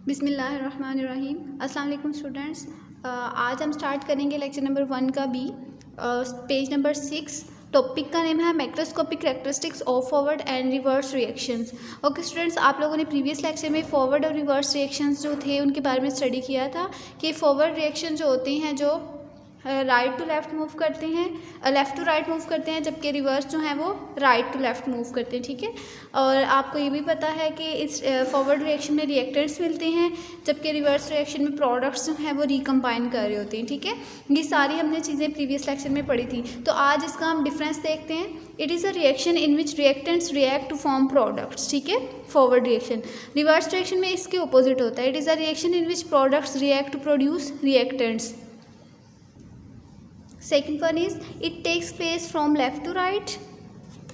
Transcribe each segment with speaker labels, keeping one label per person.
Speaker 1: बिस्मिल्लाहिर्रहमानिर्रहीम। अस्सलाम वालेकुम स्टूडेंट्स। आज हम स्टार्ट करेंगे लेक्चर नंबर 1 का बी, पेज नंबर 6। टॉपिक का नेम है microscopic characteristics of forward and reverse reactions. Okay students, आप लोगों ने प्रीवियस लेक्चर में फॉरवर्ड और रिवर्स रिएक्शंस जो थे उनके बारे में स्टडी किया था कि फॉरवर्ड रिएक्शन जो होती हैं जो राइट टू लेफ़्ट मूव करते हैं, लेफ़्ट टू राइट मूव करते हैं, जबकि रिवर्स जो हैं वो राइट टू लेफ़्ट मूव करते हैं। ठीक है, और आपको ये भी पता है कि इस फॉरवर्ड रिएक्शन में रिएक्टेंट्स मिलते हैं, जबकि रिवर्स रिएक्शन में प्रोडक्ट्स जो हैं वो रिकम्बाइन कर रहे होते हैं। ठीक है, ये सारी हमने चीज़ें प्रीवियस लेक्चर में पढ़ी थी। तो आज इसका हम डिफरेंस देखते हैं। It is a reaction in which reactants react to form products. ठीक है, फॉरवर्ड रिएक्शन। रिवर्स रिएक्शन में इसके अपोजिट होता है। It is a reaction in which products react to produce reactants. Second one is it takes place from left to right.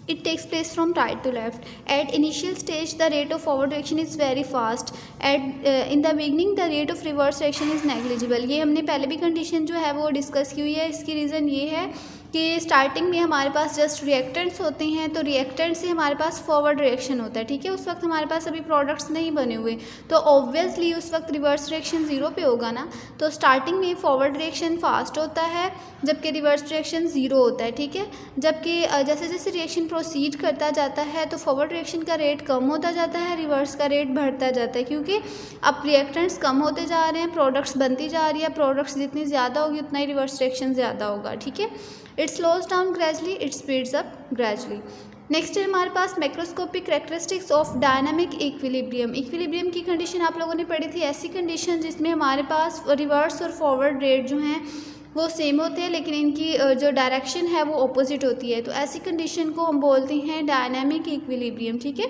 Speaker 1: It takes place from right to left. At initial stage, the rate of forward reaction is very fast. In the beginning, the rate of reverse reaction is negligible. ये हमने पहले भी condition जो है वो discuss की हुई है। इसकी रीज़न ये है कि स्टार्टिंग में हमारे पास जस्ट रिएक्टेंट्स होते हैं, तो रिएक्टेंट से हमारे पास फॉरवर्ड रिएक्शन होता है। ठीक है, उस वक्त हमारे पास अभी प्रोडक्ट्स नहीं बने हुए, तो ऑब्वियसली उस वक्त रिवर्स रिएक्शन ज़ीरो पे होगा ना। तो स्टार्टिंग में फॉरवर्ड रिएक्शन फास्ट होता है, जबकि रिवर्स रिएक्शन ज़ीरो होता है। ठीक है, जबकि जैसे जैसे रिएक्शन प्रोसीड करता जाता है तो फॉरवर्ड रिएक्शन का रेट कम होता जाता है, रिवर्स का रेट बढ़ता जाता है, क्योंकि अब रिएक्टेंट्स कम होते जा रहे हैं, प्रोडक्ट्स बनती जा रही है। प्रोडक्ट्स जितनी ज़्यादा होगी उतना ही रिवर्स रिएक्शन ज़्यादा होगा। ठीक है, it slows down gradually, it speeds up gradually. Next है हमारे पास macroscopic characteristics of dynamic equilibrium. Equilibrium की कंडीशन आप लोगों ने पढ़ी थी, ऐसी कंडीशन जिसमें हमारे पास रिवर्स और फॉरवर्ड रेट जो हैं वो सेम होते हैं, लेकिन इनकी जो डायरेक्शन है वो अपोजिट होती है। तो ऐसी कंडीशन को हम बोलते हैं डायनामिक इक्विलिब्रियम। ठीक है,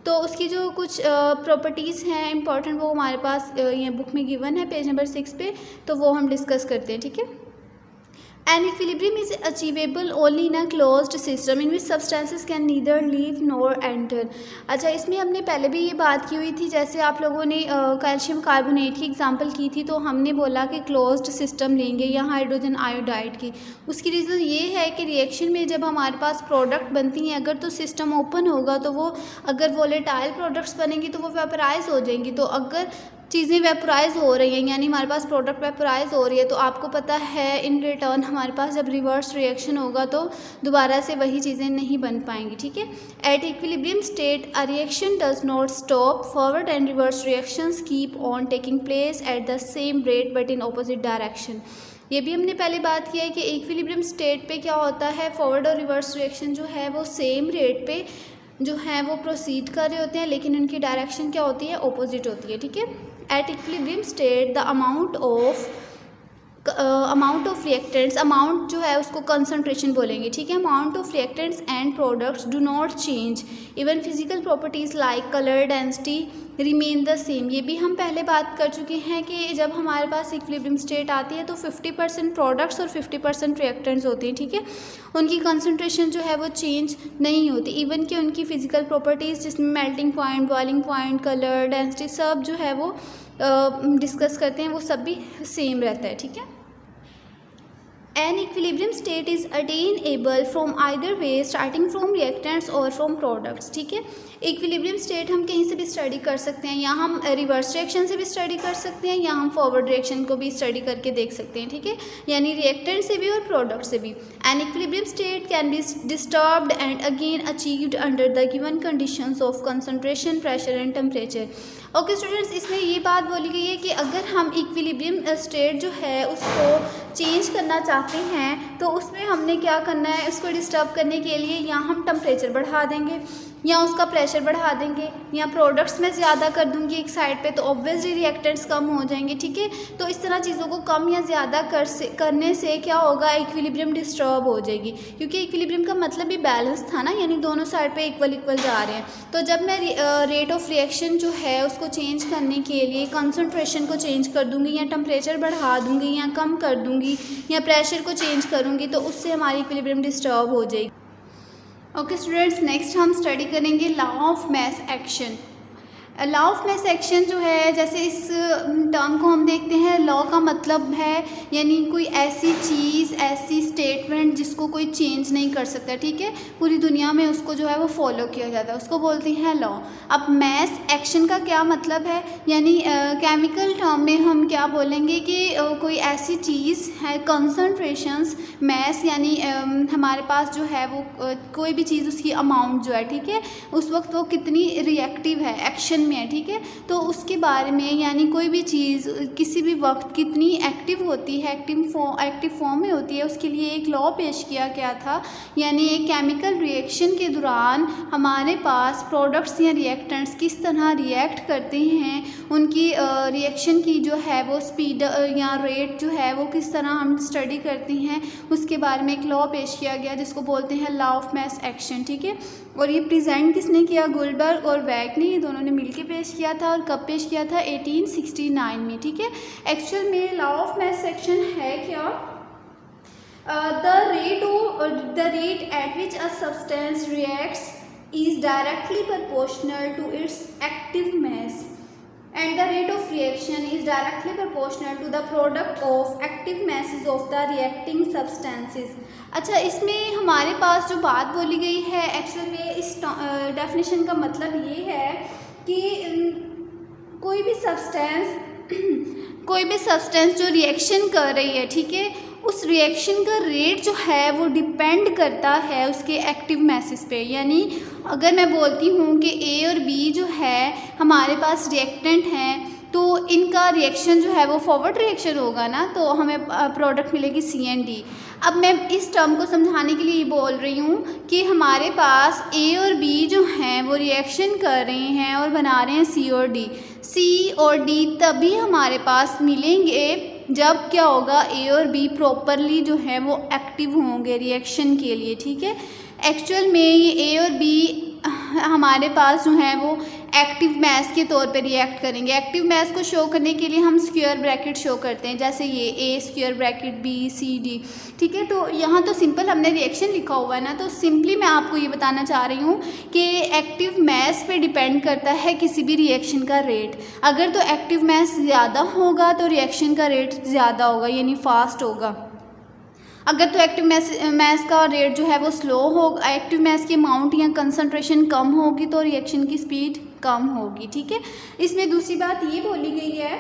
Speaker 1: तो उसकी जो कुछ प्रॉपर्टीज़ हैं इंपॉर्टेंट, वो हमारे पास ये बुक में गिवन है पेज नंबर 6 पे, तो वो हम डिस्कस करते हैं। ठीक है, An equilibrium is achievable only in a closed system in which substances can neither leave nor enter. अच्छा, इसमें हमने पहले भी ये बात की हुई थी, जैसे आप लोगों ने कैल्शियम कार्बोनेट की एग्जांपल की थी, तो हमने बोला कि क्लोज्ड सिस्टम लेंगे या हाइड्रोजन आयोडाइड की। उसकी रीज़न ये है कि रिएक्शन में जब हमारे पास प्रोडक्ट बनती हैं, अगर तो सिस्टम ओपन होगा तो वो, अगर वोलेटाइल प्रोडक्ट्स बनेंगी तो वो वेपराइज हो जाएंगी। तो अगर चीज़ें वेपराइज हो रही हैं, यानी हमारे पास प्रोडक्ट वेपराइज हो रही है, तो आपको पता है इन रिटर्न हमारे पास जब रिवर्स रिएक्शन होगा तो दोबारा से वही चीज़ें नहीं बन पाएंगी। ठीक है, eight equilibrium state a reaction does not stop, forward and reverse reactions keep on taking place at the same rate but in opposite direction. ये भी हमने पहले बात की है कि इक्विलिब्रियम स्टेट पे क्या होता है, फॉरवर्ड और रिवर्स रिएक्शन जो है वो सेम रेट पे जो है वो प्रोसीड कर रहे होते हैं, लेकिन उनकी डायरेक्शन क्या होती है, ऑपोजिट होती है। ठीक है, eight equilibrium state the amount of reactants, amount जो है उसको कंसंट्रेशन बोलेंगे। ठीक है, amount of reactants and products do not change, even physical properties like colour density remain the same. ये भी हम पहले बात कर चुके हैं कि जब हमारे पास इक्विलिब्रियम स्टेट आती है तो 50% प्रोडक्ट्स और 50% रिएक्टेंट्स होते हैं। ठीक है, उनकी कंसंट्रेशन जो है वो चेंज नहीं होती, इवन कि उनकी फिजिकल प्रॉपर्टीज़ जिसमें melting point, boiling point, colour density सब जो है वो डिस्कस करते हैं, वो सब भी सेम रहता है। ठीक है, An equilibrium state is attainable from either way, starting from reactants or from products. ठीक है, इक्विलिब्रियम स्टेट हम कहीं से भी स्टडी कर सकते हैं, या हम रिवर्स रिएक्शन से भी स्टडी कर सकते हैं, या हम फॉरवर्ड रिएक्शन को भी स्टडी करके देख सकते हैं। ठीक है, यानी रिएक्टेंट से भी और प्रोडक्ट से भी। An equilibrium state can be disturbed and again achieved under the given conditions of concentration, pressure and temperature. Okay students, इसमें ये बात बोली गई है कि अगर हम इक्विलिब्रियम स्टेट जो है उसको चेंज करना चाहते हैं तो उसमें हमने क्या करना है, उसको डिस्टर्ब करने के लिए या हम टेम्परेचर बढ़ा देंगे, या उसका प्रेशर बढ़ा देंगे, या प्रोडक्ट्स में ज़्यादा कर दूंगी एक साइड पे, तो ऑब्वियसली रिएक्टेंट्स कम हो जाएंगे। ठीक है, तो इस तरह चीज़ों को कम या ज़्यादा करने से क्या होगा, इक्विलिब्रियम डिस्टर्ब हो जाएगी, क्योंकि इक्विलिब्रियम का मतलब भी बैलेंस था ना, यानी दोनों साइड पे इक्वल इक्वल जा रहे हैं। तो जब मैं रेट ऑफ रिएक्शन जो है उसको चेंज करने के लिए कंसनट्रेशन को चेंज कर दूँगी, या टेम्परेचर बढ़ा दूँगी, या कम कर दूँगी, या प्रेशर को चेंज करूँगी, तो उससे हमारी इक्विलिब्रियम डिस्टर्ब हो जाएगी। ओके स्टूडेंट्स, नेक्स्ट हम स्टडी करेंगे law of mass action. Law of mass action जो है, जैसे इस टर्म को हम देखते हैं, लॉ का मतलब है यानी कोई ऐसी चीज़, ऐसी स्टेटमेंट जिसको कोई चेंज नहीं कर सकता, ठीक है, पूरी दुनिया में उसको जो है वो फॉलो किया जाता है, उसको बोलते हैं लॉ। अब मैस एक्शन का क्या मतलब है, यानी केमिकल टर्म में हम क्या बोलेंगे कि कोई ऐसी चीज़ है, कंसंट्रेशंस, मैस यानी हमारे पास जो है वो कोई भी चीज़, उसकी अमाउंट जो है, ठीक है, उस वक्त वो कितनी रिएक्टिव है, एक्शन में है, ठीक है, तो उसके बारे में, यानी कोई भी चीज़ किसी भी वक्त कितनी एक्टिव होती है, एक्टिव फॉर्म में होती है, उसके लिए एक लॉ पेश किया गया था। यानी एक केमिकल रिएक्शन के दौरान हमारे पास प्रोडक्ट्स या रिएक्टेंट्स किस तरह रिएक्ट करते हैं, उनकी रिएक्शन की जो है वो स्पीड या रेट जो है वो किस तरह हम स्टडी करते हैं, उसके बारे में एक लॉ पेश किया गया जिसको बोलते हैं लॉ ऑफ मैस एक्शन, ठीक है। और ये प्रेजेंट किसने किया, गुलबर्ग और वैक ने, ये दोनों ने मिलकर पेश किया था। और कब पेश किया था, 1869 में, ठीक है। एक्चुअल में लॉ ऑफ मैस एक्शन है क्या, the rate at which a substance reacts is directly proportional to its active mass and the rate of reaction is directly proportional to the product of active masses of the reacting substances। अच्छा, इसमें हमारे पास जो बात बोली गई है, actual में इस डेफिनेशन का मतलब ये है कि कोई भी सब्सटेंस जो रिएक्शन कर रही है, ठीक है, उस रिएक्शन का रेट जो है वो डिपेंड करता है उसके एक्टिव मैसेस पे। यानी अगर मैं बोलती हूँ कि ए और बी जो है हमारे पास रिएक्टेंट हैं, तो इनका रिएक्शन जो है वो फॉरवर्ड रिएक्शन होगा ना, तो हमें प्रोडक्ट मिलेगी CND। अब मैं इस टर्म को समझाने के लिए बोल रही हूँ कि हमारे पास ए और बी जो हैं वो रिएक्शन कर रहे हैं और बना रहे हैं C और D। C और D तभी हमारे पास मिलेंगे जब क्या होगा, ए और बी प्रॉपरली जो है वो एक्टिव होंगे रिएक्शन के लिए, ठीक है। एक्चुअल में ये ए और बी हमारे पास जो है वो एक्टिव मैस के तौर पे रिएक्ट करेंगे। एक्टिव मैस को शो करने के लिए हम स्क्वायर ब्रैकेट शो करते हैं, जैसे ये A square bracket B C D, ठीक है। तो यहाँ तो सिंपल हमने रिएक्शन लिखा हुआ है ना, तो सिंपली मैं आपको ये बताना चाह रही हूँ कि एक्टिव मैस पे डिपेंड करता है किसी भी रिएक्शन का रेट। अगर तो एक्टिव मैस ज़्यादा होगा तो रिएक्शन का रेट ज़्यादा होगा, यानी फास्ट होगा। अगर तो एक्टिव मैस का रेट जो है वो स्लो होगा, एक्टिव मैस की अमाउंट या कंसंट्रेशन कम होगी तो रिएक्शन की स्पीड कम होगी, ठीक है। इसमें दूसरी बात ये बोली गई है,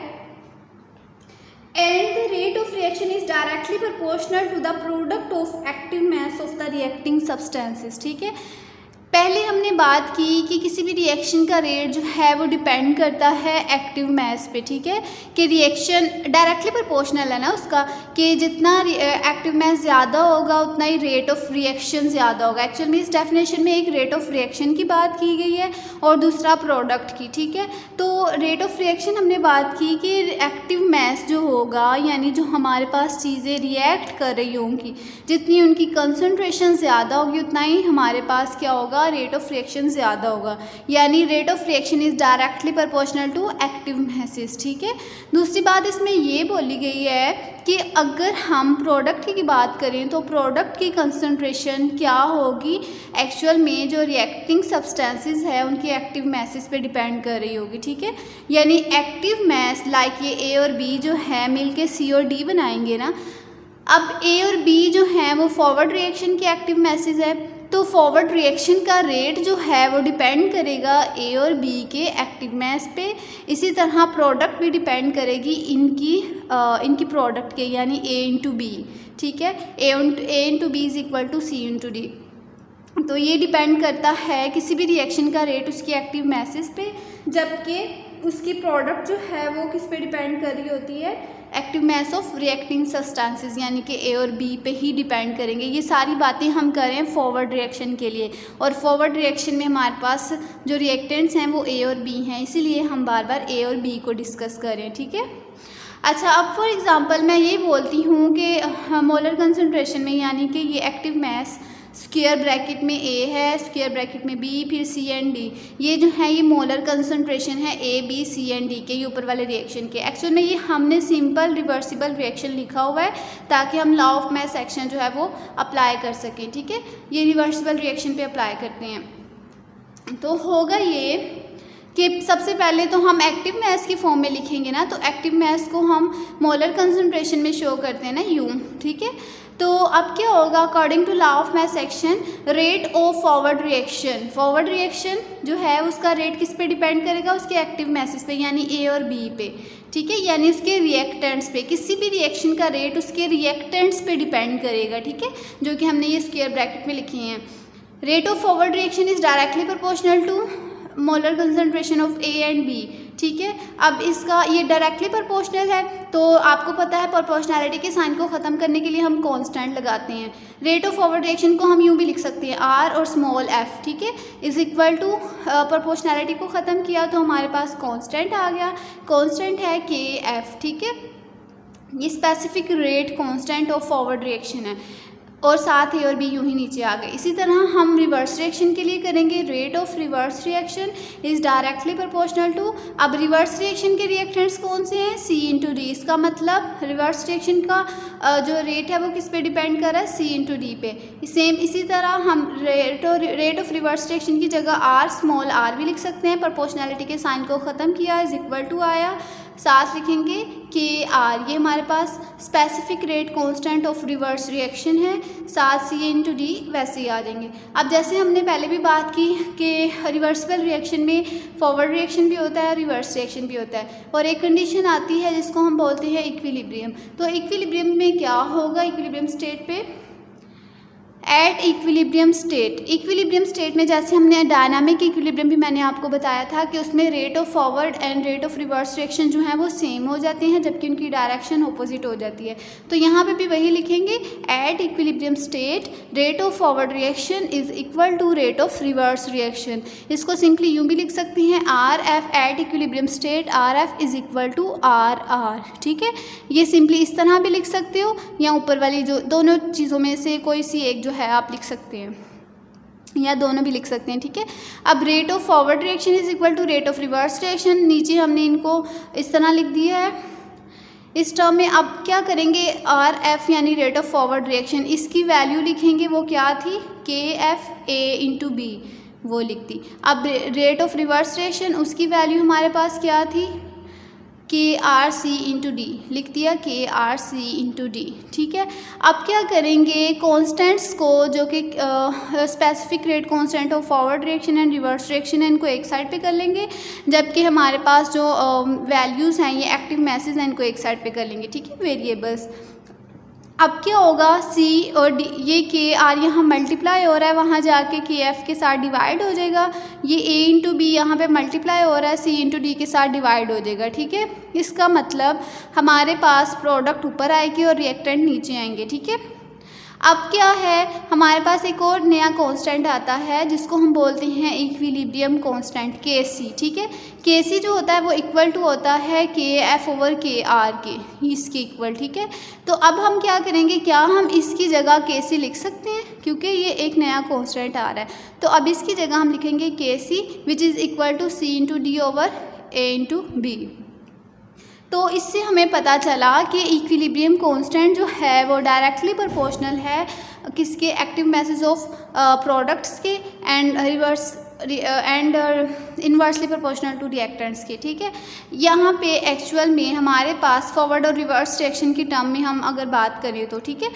Speaker 1: and the rate of reaction is directly proportional to the product of active mass of the reacting substances, ठीक है। पहले हमने बात की कि किसी भी रिएक्शन का रेट जो है वो डिपेंड करता है एक्टिव मैस पे, ठीक है, कि रिएक्शन डायरेक्टली प्रोपोर्शनल है ना उसका, कि जितना एक्टिव मैस ज़्यादा होगा उतना ही रेट ऑफ रिएक्शन ज़्यादा होगा। एक्चुअल में इस डेफिनेशन में एक रेट ऑफ रिएक्शन की बात की गई है और दूसरा प्रोडक्ट की, ठीक है। तो रेट ऑफ रिएक्शन हमने बात की कि एक्टिव मैस जो होगा, यानी जो हमारे पास चीज़ें रिएक्ट कर रही होंगी, जितनी उनकी कंसंट्रेशन ज़्यादा होगी उतना ही हमारे पास क्या होगा, रेट ऑफ रिएक्शन ज़्यादा होगा। यानी rate of reaction is directly proportional to active masses, ठीक है। दूसरी बात इसमें ये बोली गई है कि अगर हम प्रोडक्ट की बात करें तो प्रोडक्ट की कंसंट्रेशन क्या होगी, एक्चुअल में जो रिएक्टिंग सब्सटेंसेस है उनकी एक्टिव मैसेस पे डिपेंड कर रही होगी, ठीक है। यानी एक्टिव मैस लाइक ये ए और बी जो है मिलके C और D बनाएंगे ना। अब ए और बी जो है वो फॉरवर्ड रिएक्शन की एक्टिव मैसेज है, तो फॉरवर्ड रिएक्शन का रेट जो है वो डिपेंड करेगा ए और बी के एक्टिव मैस पे। इसी तरह प्रोडक्ट भी डिपेंड करेगी इनकी प्रोडक्ट के, यानी A इंटू बी, ठीक है। A into B is equal to C into D। तो ये डिपेंड करता है किसी भी रिएक्शन का रेट उसकी एक्टिव मैसेस पे, जबकि उसकी प्रोडक्ट जो है वो किस पे डिपेंड कर रही होती है, active mass of reacting substances, यानी कि ए और बी पे ही डिपेंड करेंगे। ये सारी बातें हम करें फॉरवर्ड रिएक्शन के लिए, और फॉरवर्ड रिएक्शन में हमारे पास जो रिएक्टेंट्स हैं वो ए और बी हैं, इसीलिए हम बार बार ए और बी को डिस्कस करें, ठीक है। अच्छा, अब फॉर एग्जांपल मैं ये बोलती हूँ कि मोलर कंसंट्रेशन में, यानी कि ये एक्टिव मैस स्क्वायर ब्रैकेट में A है, स्क्वायर ब्रैकेट में B, फिर C एंड D, ये जो है ये मोलर कंसंट्रेशन है A, B, C and D के, ये ऊपर वाले रिएक्शन के। एक्चुअल में ये हमने सिंपल रिवर्सिबल रिएक्शन लिखा हुआ है ताकि हम लॉ ऑफ मैस एक्शन जो है वो अप्लाई कर सकें, ठीक है। ये रिवर्सिबल रिएक्शन पे अप्लाई करते हैं। तो होगा ये कि सबसे पहले तो हम एक्टिव मास की फॉर्म में लिखेंगे ना, तो एक्टिव मास को हम मोलर कंसंट्रेशन में शो करते हैं ना U, ठीक है। तो अब क्या होगा, according to law of mass action, rate of forward reaction जो है उसका रेट किस पे डिपेंड करेगा, उसके एक्टिव मासेस पे, यानी A और B पे, ठीक है, यानी इसके रिएक्टेंट्स पे। किसी भी रिएक्शन का रेट उसके रिएक्टेंट्स पे डिपेंड करेगा, ठीक है, जो कि हमने ये स्क्वायर ब्रैकेट में लिखे हैं। Rate of forward reaction is directly proportional to molar concentration of A and B, ठीक है। अब इसका ये डायरेक्टली प्रोपोर्शनल है, तो आपको पता है प्रोपोर्शनैलिटी के साइन को ख़त्म करने के लिए हम कांस्टेंट लगाते हैं। रेट ऑफ फॉरवर्ड रिएक्शन को हम यूँ भी लिख सकते हैं R और स्मॉल f, ठीक है, इज इक्वल टू प्रोपोर्शनैलिटी को ख़त्म किया तो हमारे पास कांस्टेंट आ गया, कांस्टेंट है KF, ठीक है। ये specific rate constant of forward reaction है, और साथ A और B यूँ ही नीचे आ गए। इसी तरह हम रिवर्स रिएक्शन के लिए करेंगे, rate of reverse reaction is directly proportional to, अब रिवर्स रिएक्शन के रिएक्टेंट्स कौन से हैं, C इंटू डी। इसका मतलब रिवर्स रिएक्शन का जो रेट है वो किस पे डिपेंड कर रहा है, C इंटू डी पे। सेम इसी तरह हम रेट ऑफ रिवर्स रिएक्शन की जगह R स्मॉल r भी लिख सकते हैं, प्रोपोर्शनैलिटी के साइन को ख़त्म किया, इज इक्वल टू आया, साथ लिखेंगे KR, ये हमारे पास specific rate constant of reverse reaction है, साथ C इंटू डी वैसे ही आ जाएंगे। अब जैसे हमने पहले भी बात की कि रिवर्सिबल रिएक्शन में फॉरवर्ड रिएक्शन भी होता है, रिवर्स रिएक्शन भी होता है, और एक कंडीशन आती है जिसको हम बोलते हैं इक्विलिब्रियम। तो इक्विलिब्रियम में क्या होगा, इक्विलिब्रियम स्टेट पे एट इक्विलिब्रियम स्टेट में जैसे हमने डायनामिक इक्विलिब्रियम भी मैंने आपको बताया था कि उसमें rate of forward and rate of reverse reaction जो है वो सेम हो जाते हैं, जबकि उनकी डायरेक्शन ऑपोजिट हो जाती है। तो यहाँ पे भी वही लिखेंगे, at equilibrium state rate of forward reaction is equal to rate of reverse reaction. इसको सिंपली यूँ भी लिख सकते हैं, RF at equilibrium state RF is equal to RR, ठीक है। ये सिंपली इस तरह भी लिख सकते हो, या ऊपर वाली जो दोनों चीज़ों में से कोई सी एक जो है आप लिख सकते हैं, या दोनों भी लिख सकते हैं, ठीक है। अब rate of forward reaction is equal to rate of reverse reaction, नीचे हमने इनको इस तरह लिख दिया है इस टर्म में। अब क्या करेंगे, RF यानी रेट ऑफ फॉरवर्ड रिएक्शन, इसकी वैल्यू लिखेंगे, वो क्या थी, KF A इंटू B, वो लिख दी। अब रेट ऑफ रिवर्स रिएक्शन, उसकी वैल्यू हमारे पास क्या थी, KRC इंटू डी, लिख दिया KRC इंटू डी, ठीक है। अब क्या करेंगे, कॉन्स्टेंट्स को जो कि specific rate constant of forward reaction and reverse reaction है, इनको एक साइड पे कर लेंगे, जबकि हमारे पास जो वैल्यूज़ हैं ये एक्टिव मैसेज हैं, इनको एक साइड पे कर लेंगे, ठीक है, वेरिएबल्स। अब क्या होगा, C और D, ये KR यहाँ मल्टीप्लाई हो रहा है, वहाँ जाके KF के साथ डिवाइड हो जाएगा, ये A इंटू B यहाँ पे मल्टीप्लाई हो रहा है, C इंटू D के साथ डिवाइड हो जाएगा, ठीक है। इसका मतलब हमारे पास प्रोडक्ट ऊपर आएगी और रिएक्टेंट नीचे आएंगे, ठीक है। अब क्या है, हमारे पास एक और नया कांस्टेंट आता है जिसको हम बोलते हैं इक्विलिब्रियम कांस्टेंट, KC, ठीक है। KC जो होता है वो इक्वल टू होता है KF ओवर KR के, इसके इक्वल, ठीक है। तो अब हम क्या करेंगे, क्या हम इसकी जगह KC लिख सकते हैं, क्योंकि ये एक नया कांस्टेंट आ रहा है, तो अब इसकी जगह हम लिखेंगे KC which is equal to C into D over A into B। तो इससे हमें पता चला कि इक्विलिब्रियम कांस्टेंट जो है वो डायरेक्टली प्रोपोर्शनल है किसके, एक्टिव मैसेज ऑफ प्रोडक्ट्स के and reverse and inversely proportional to reactants के, ठीक है। यहाँ पे एक्चुअल में हमारे पास फॉरवर्ड और रिवर्स रिएक्शन की टर्म में हम अगर बात करें तो, ठीक है,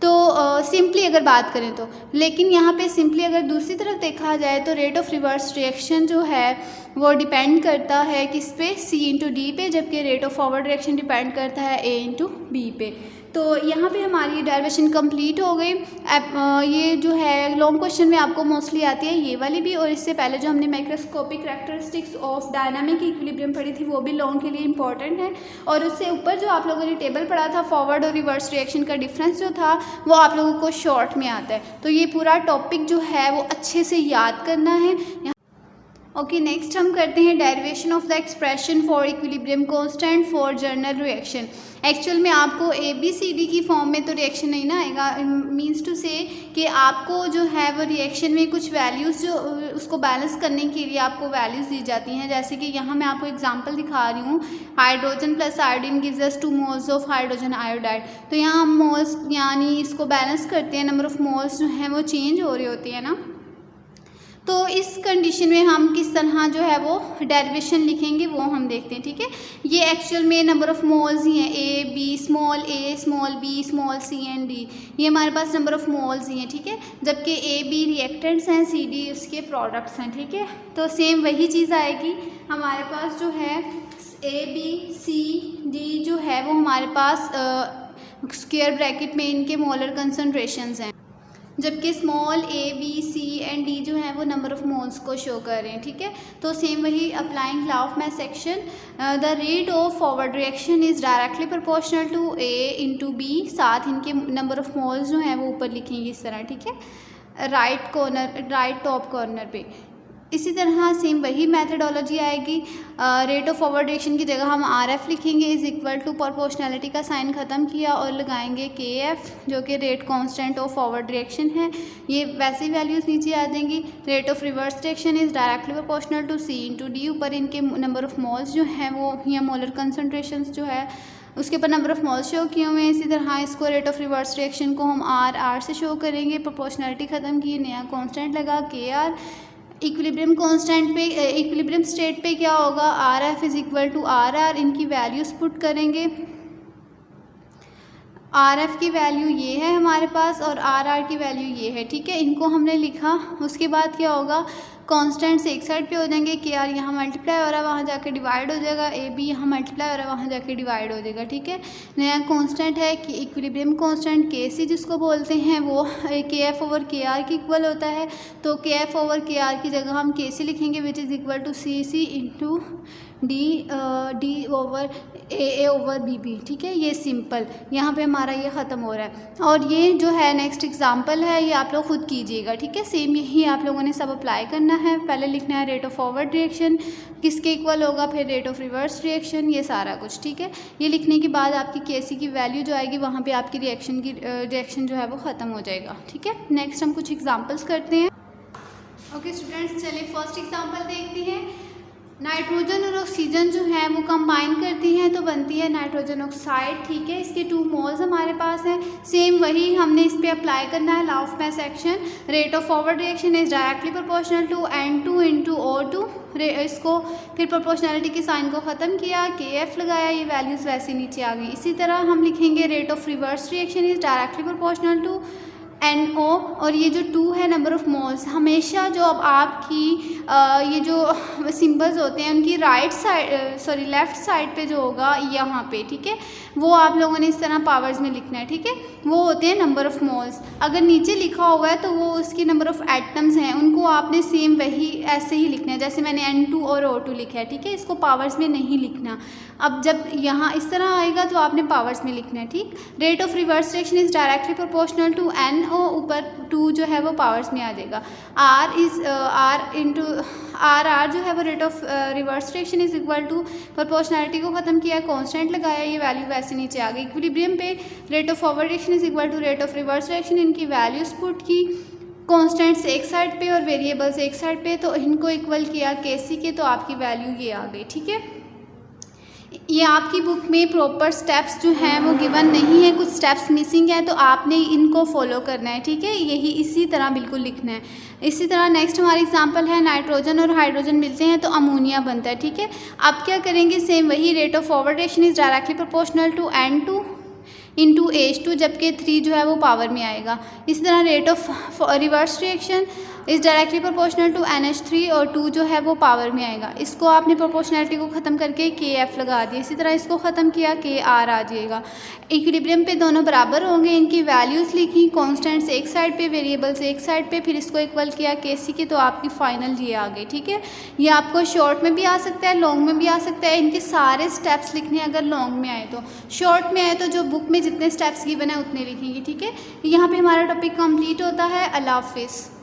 Speaker 1: तो सिंपली अगर बात करें तो, लेकिन यहाँ पे सिंपली अगर दूसरी तरफ देखा जाए तो रेट ऑफ रिवर्स रिएक्शन जो है वो डिपेंड करता है किस पे, C इंटू डी पे, जबकि rate of forward reaction depend करता है A इंटू बी पे। तो यहाँ पे हमारी डेरिवेशन कंप्लीट हो गई। ये जो है लॉन्ग क्वेश्चन में आपको मोस्टली आती है ये वाली भी, और इससे पहले जो हमने microscopic characteristics of dynamic equilibrium पढ़ी थी वो भी लॉन्ग के लिए इंपॉर्टेंट है, और उससे ऊपर जो आप लोगों ने टेबल पढ़ा था फॉरवर्ड और रिवर्स रिएक्शन का डिफरेंस जो था वो आप लोगों को शॉर्ट में आता है। तो ये पूरा टॉपिक जो है वो अच्छे से याद करना है। ओके, नेक्स्ट हम करते हैं derivation of the expression for equilibrium constant for general reaction. Actual में आपको ABCD की फॉर्म में तो रिएक्शन नहीं ना आएगा, मीन्स टू से कि आपको जो है वो रिएक्शन में कुछ वैल्यूज़ जो उसको बैलेंस करने के लिए आपको वैल्यूज़ दी जाती हैं। जैसे कि यहाँ मैं आपको एग्जांपल दिखा रही हूँ, hydrogen plus iodine gives us 2 moles of hydrogen iodide. तो यहाँ हम मोल्स यानी इसको बैलेंस करते हैं, नंबर ऑफ मोल्स जो हैं वो चेंज हो रहे होते हैं ना। तो इस कंडीशन में हम किस तरह जो है वो डेरिवेशन लिखेंगे वो हम देखते हैं, ठीक है। ये एक्चुअल में नंबर ऑफ़ मोल्स ही हैं, A B small B small C and D, ये हमारे पास नंबर ऑफ़ मोल्स ही हैं, ठीक है। जबकि ए बी रिएक्टेंट्स हैं, सी डी उसके प्रोडक्ट्स हैं, ठीक है। तो सेम वही चीज़ आएगी हमारे पास, जो है ए बी सी डी जो है वो हमारे पास स्क्वायर ब्रैकेट में इनके मोलर कंसंट्रेशंस हैं, जबकि small A B C and D जो है वो नंबर ऑफ़ मोल्स को शो कर रहे हैं, ठीक है। तो सेम वही applying law of mass action, the rate of forward reaction is directly proportional to A into B, साथ इनके नंबर ऑफ़ मोल्स जो हैं वो ऊपर लिखेंगे इस तरह, ठीक है, राइट टॉप कॉर्नर पे। इसी तरह सेम वही मेथडोलॉजी आएगी, रेट ऑफ फॉरवर्ड रिएक्शन की जगह हम आर एफ लिखेंगे इज़ इक्वल टू प्रोपोर्शनैलिटी का साइन ख़त्म किया और लगाएंगे के एफ, जो कि rate constant of forward reaction है। ये वैसे ही वैल्यूज़ नीचे आ जाएंगी। Rate of reverse reaction is directly proportional to C into D, ऊपर इनके नंबर ऑफ़ मोल्स जो हैं वो या मोलर कंसनट्रेशन जो है उसके ऊपर नंबर ऑफ़ मोल्स शो किए हुए हैं। इसी तरह इसको रेट ऑफ रिवर्स रिएक्शन को हम आर से शो करेंगे, प्रोपोर्शनैलिटी ख़त्म की, नया कांस्टेंट लगा के आर। इक्विलिब्रियम कांस्टेंट पे इक्विलिब्रियम स्टेट पे क्या होगा, R F is equal to R R, इनकी वैल्यूज़ पुट करेंगे। आर एफ की वैल्यू ये है हमारे पास और आर आर की वैल्यू ये है, ठीक है। इनको हमने लिखा, उसके बाद क्या होगा, कांस्टेंट्स एक साइड पे हो जाएंगे, के आर यहाँ मल्टीप्लाई हो रहा है वहाँ जाके डिवाइड हो जाएगा, ए बी यहाँ मल्टीप्लाई हो रहा है वहाँ जाके डिवाइड हो जाएगा, ठीक है। नया कांस्टेंट है कि इक्विलिब्रियम कांस्टेंट के सी जिसको बोलते हैं, वो के एफ ओवर के आर की इक्वल होता है। तो के एफ ओवर के आर की जगह हम के सी लिखेंगे which is equal to C C into D over A over B B, ठीक है। ये सिंपल, यहाँ पे हमारा ये ख़त्म हो रहा है। और ये जो है नेक्स्ट एग्जांपल है, ये आप लोग खुद कीजिएगा, ठीक है। सेम यही आप लोगों ने सब अप्लाई करना है। पहले लिखना है रेट ऑफ फॉरवर्ड रिएक्शन किसके इक्वल होगा, फिर रेट ऑफ रिवर्स रिएक्शन, ये सारा कुछ, ठीक है। ये लिखने के बाद आपकी के सी की वैल्यू जो आएगी वहाँ पर आपकी रिएक्शन जो है वो ख़त्म हो जाएगा, ठीक है। नेक्स्ट हम कुछ एग्जाम्पल्स करते हैं। ओके स्टूडेंट्स, चलिए फर्स्ट एग्जाम्पल देखते हैं। नाइट्रोजन और ऑक्सीजन जो है वो कंबाइन करती हैं तो बनती है नाइट्रोजन ऑक्साइड, ठीक है। इसके 2 मोल्स हमारे पास हैं। सेम वही हमने इस पे अप्लाई करना है law of mass action, rate of forward reaction is directly proportional to N2 into O2। इसको फिर प्रोपोर्शनैलिटी के साइन को ख़त्म किया, के एफ लगाया, ये वैल्यूज़ वैसे नीचे आ गई। इसी तरह हम लिखेंगे rate of reverse reaction is directly proportional to NO, और ये जो 2 है नंबर ऑफ़ मोल्स, हमेशा जो अब आपकी ये जो सिंबल्स होते हैं उनकी लेफ़्ट साइड पे जो होगा यहाँ पे, ठीक है, वो आप लोगों ने इस तरह पावर्स में लिखना है, ठीक है। वो होते हैं नंबर ऑफ़ मोल्स। अगर नीचे लिखा हुआ है तो वो उसकी नंबर ऑफ़ एटम्स हैं, उनको आपने सेम वही ऐसे ही लिखना है जैसे मैंने N2 और O2 लिखा है, ठीक है। इसको पावर्स में नहीं लिखना। अब जब यहाँ इस तरह आएगा तो आपने पावर्स में लिखना है, ठीक। Rate of reverse reaction is directly proportional to NO, ऊपर 2 जो है वो पावर्स में आ जाएगा। आर जो है वो rate of reverse reaction is equal to proportionality को ख़त्म किया, कांस्टेंट लगाया, ये वैल्यू वैसे नीचे आ गई। इक्विलिब्रियम पे rate of forward reaction is equal to rate of reverse reaction, इनकी वैल्यूज पुट की, कांस्टेंट्स एक साइड पे और वेरिएबल्स एक साइड पे, तो इनको इक्वल किया केसी के, तो आपकी वैल्यू ये आ गई, ठीक है। ये आपकी बुक में प्रॉपर स्टेप्स जो हैं वो गिवन नहीं है, कुछ स्टेप्स मिसिंग है, तो आपने इनको फॉलो करना है, ठीक है। यही इसी तरह बिल्कुल लिखना है। इसी तरह नेक्स्ट हमारी एग्जांपल है, नाइट्रोजन और हाइड्रोजन मिलते हैं तो अमोनिया बनता है, ठीक है। अब क्या करेंगे, सेम वही rate of forward reaction is directly proportional to N2 into H2, जबकि 3 जो है वो पावर में आएगा। इसी तरह rate of reverse reaction is directly proportional to NH3 और 2 जो है वो पावर में आएगा। इसको आपने प्रोपोर्शनैलिटी को ख़त्म करके KF लगा दिया। इसी तरह इसको ख़त्म किया, KR आ जाएगा। इक्विलिब्रियम पे दोनों बराबर होंगे, इनकी वैल्यूज़ लिखी, कांस्टेंट्स एक साइड पे, वेरिएबल्स एक साइड पे, फिर इसको इक्वल किया KC के, तो आपकी फाइनल ये आ गई, ठीक है। ये आपको शॉर्ट में भी आ सकता है, लॉन्ग में भी आ सकता है। इनके सारे स्टेप्स लिखने अगर लॉन्ग में आए तो, शॉर्ट में आए तो जो बुक में जितने स्टेप्स गिवन है उतने लिखेंगे, ठीक है। यहाँ पर हमारा टॉपिक कम्प्लीट होता है। अल्लाह हाफिज़।